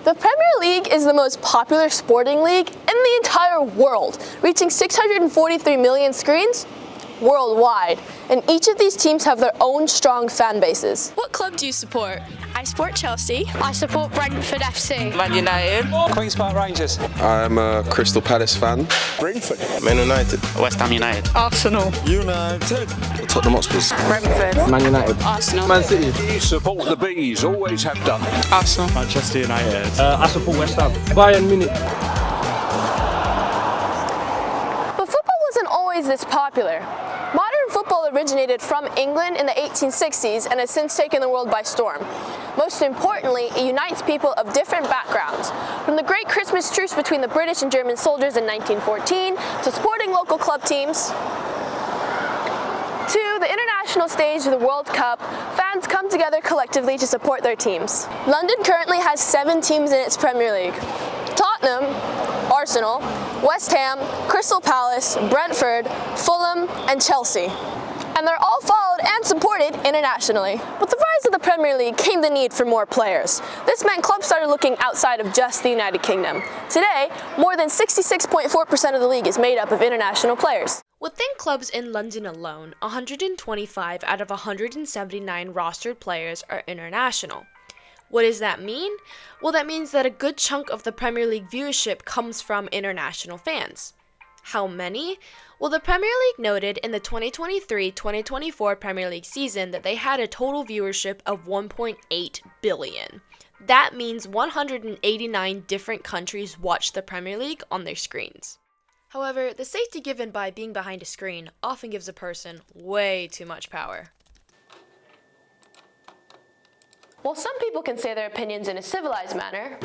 The Premier League is the most popular sporting league in the entire world, reaching 643 million screens worldwide, and each of these teams have their own strong fan bases. What club do you support? I support Chelsea. I support Brentford FC. Man United. Queen's Park Rangers. I'm a Crystal Palace fan. Brentford. Man United. West Ham United. Arsenal. United. Tottenham Hotspur. Brentford. Man United. Arsenal. Man City. You support the Bees, always have done. Arsenal. Manchester United. I support West Ham. Bayern Munich. But football wasn't always this popular. Modern football originated from England in the 1860s and has since taken the world by storm. Most importantly, it unites people of different backgrounds, from the Great Christmas Truce between the British and German soldiers in 1914, to supporting local club teams, to the international stage of the World Cup. Fans come together collectively to support their teams. London currently has 7 teams in its Premier League: Tottenham, Arsenal, West Ham, Crystal Palace, Brentford, Fulham, and Chelsea. And they're all followed and supported internationally. With the rise of the Premier League came the need for more players. This meant clubs started looking outside of just the United Kingdom. Today, more than 66.4% of the league is made up of international players. Within clubs in London alone, 125 out of 179 rostered players are international. What does that mean? Well, that means that a good chunk of the Premier League viewership comes from international fans. How many? Well, the Premier League noted in the 2023-2024 Premier League season that they had a total viewership of 1.8 billion. That means 189 different countries watch the Premier League on their screens. However, the safety given by being behind a screen often gives a person way too much power. While some people can say their opinions in a civilized manner,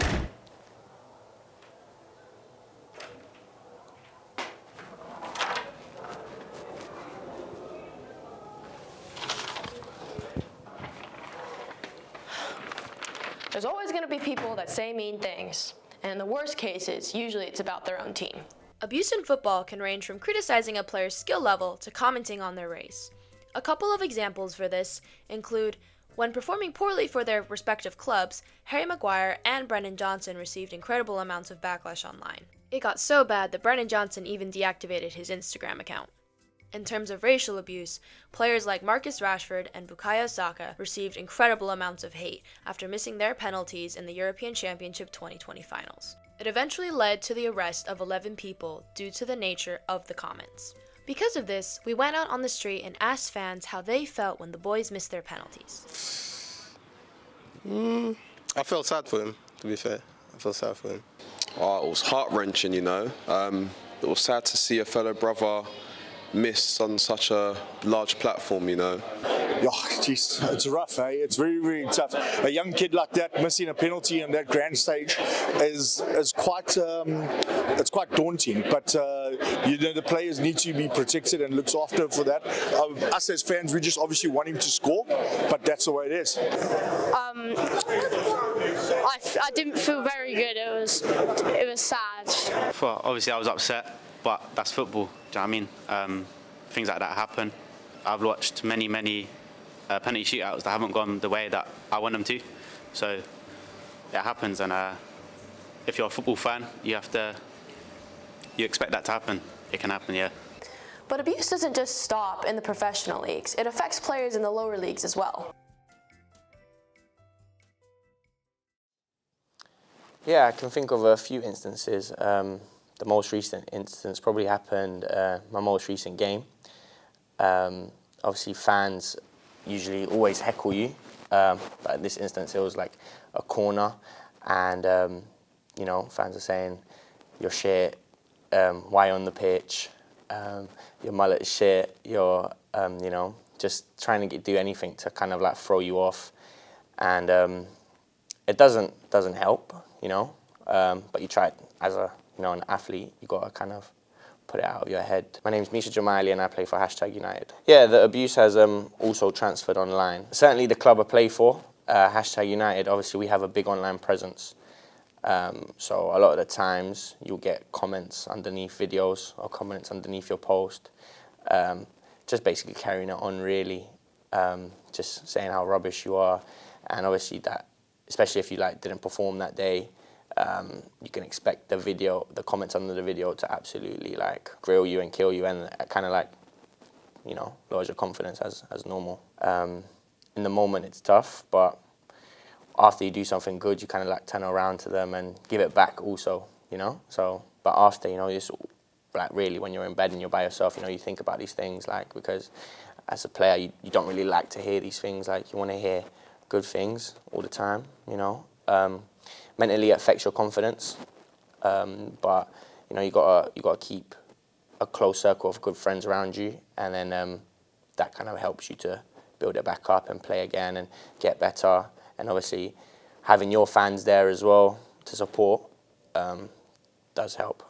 there's always going to be people that say mean things, and in the worst cases, usually it's about their own team. Abuse in football can range from criticizing a player's skill level to commenting on their race. A couple of examples for this include when performing poorly for their respective clubs, Harry Maguire and Brennan Johnson received incredible amounts of backlash online. It got so bad that Brennan Johnson even deactivated his Instagram account. In terms of racial abuse, players like Marcus Rashford and Bukayo Saka received incredible amounts of hate after missing their penalties in the European Championship 2020 finals. It eventually led to the arrest of 11 people due to the nature of the comments. Because of this, we went out on the street and asked fans how they felt when the boys missed their penalties. I felt sad for him, to be fair. I felt sad for him. Oh, it was heart-wrenching, you know. It was sad to see a fellow brother miss on such a large platform, you know. Yeah, geez, it's rough, eh? It's very, very tough. A young kid like that missing a penalty on that grand stage is quite it's quite daunting. But you know, the players need to be protected and looked after for that. Us as fans, we just obviously want him to score, but that's the way it is. I didn't feel very good. It was sad. Well, obviously I was upset, but that's football. Do you know what I mean? Things like that happen. I've watched many penalty shootouts that haven't gone the way that I want them to. So it happens, and if you're a football fan, you expect that to happen. It can happen, yeah. But abuse doesn't just stop in the professional leagues. It affects players in the lower leagues as well. Yeah, I can think of a few instances. The most recent instance probably happened my most recent game. Obviously, fans usually always heckle you, but in this instance, it was like a corner, and you know, fans are saying, "You're shit. Why on the pitch? Your mullet is shit. You're, you know, just trying to do anything to kind of like throw you off," and it doesn't help, you know. But you try it as an athlete. You got to kind of put it out of your head. My name's Misha Jamali and I play for #United. Yeah, the abuse has also transferred online. Certainly the club I play for, #United, obviously we have a big online presence. So a lot of the times you'll get comments underneath videos or comments underneath your post. Just basically carrying it on really. Just saying how rubbish you are. And obviously that, especially if you didn't perform that day, you can expect the comments under the video to absolutely like grill you and kill you, and it kind of like, you know, lowers your confidence as normal. In the moment it's tough, but after you do something good, you kind of like turn around to them and give it back also, you know? So, but after, you know, it's like really when you're in bed and you're by yourself, you know, you think about these things, like, because as a player, you don't really like to hear these things, like you want to hear good things all the time, you know? Mentally it affects your confidence, but, you know, you gotta keep a close circle of good friends around you, and then that kind of helps you to build it back up and play again and get better. And obviously having your fans there as well to support does help.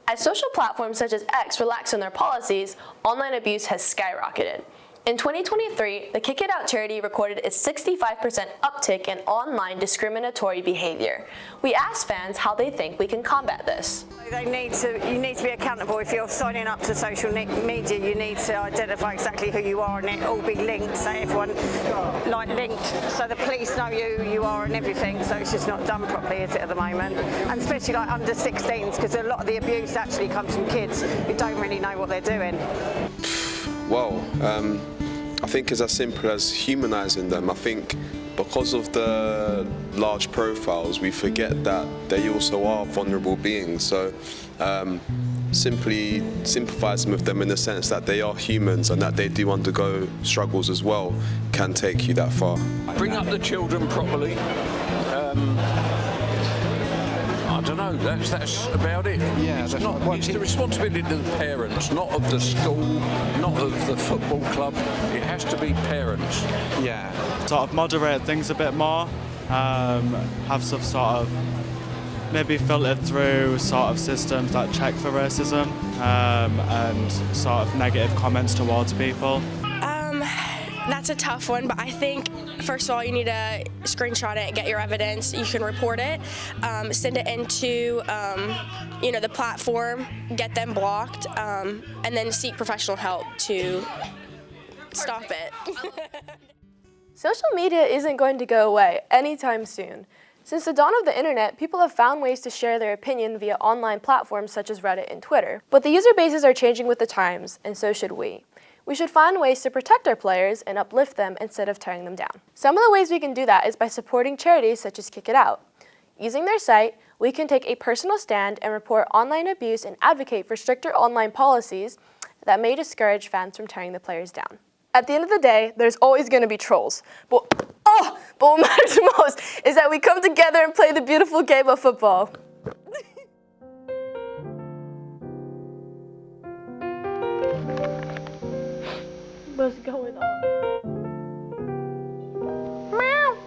As social platforms such as X relax on their policies, online abuse has skyrocketed. In 2023, the Kick It Out charity recorded a 65% uptick in online discriminatory behavior. We asked fans how they think we can combat this. You need to be accountable. If you're signing up to social media, you need to identify exactly who you are and it all be linked, so everyone like linked, so the police know who you are and everything, so it's just not done properly, is it, at the moment? And especially like under 16s, because a lot of the abuse actually comes from kids who don't really know what they're doing. Well, I think it's as simple as humanising them. I think because of the large profiles, we forget that they also are vulnerable beings. So simply sympathising with them in the sense that they are humans and that they do undergo struggles as well can take you that far. Bring up the children properly. I don't know, that's about it. Yeah, it's the responsibility of the parents, not of the school, not of the football club. It has to be parents. Yeah. Sort of moderate things a bit more, have some sort of maybe filtered through sort of systems that check for racism and sort of negative comments towards people. That's a tough one, but I think first of all you need to screenshot it, get your evidence. You can report it, send it into you know, the platform, get them blocked, and then seek professional help to stop it. Social media isn't going to go away anytime soon. Since the dawn of the internet, people have found ways to share their opinion via online platforms such as Reddit and Twitter. But the user bases are changing with the times, and so should we. We should find ways to protect our players and uplift them instead of tearing them down. Some of the ways we can do that is by supporting charities such as Kick It Out. Using their site, we can take a personal stand and report online abuse and advocate for stricter online policies that may discourage fans from tearing the players down. At the end of the day, there's always going to be trolls. But what matters most is that we come together and play the beautiful game of football. What's going on? Meow.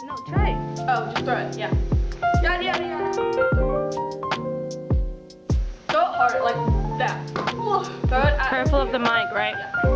No, try it. Oh, just throw it, yeah. Yeah. Throw it hard, like that. Throw it at... Careful of the mic, right? Yeah.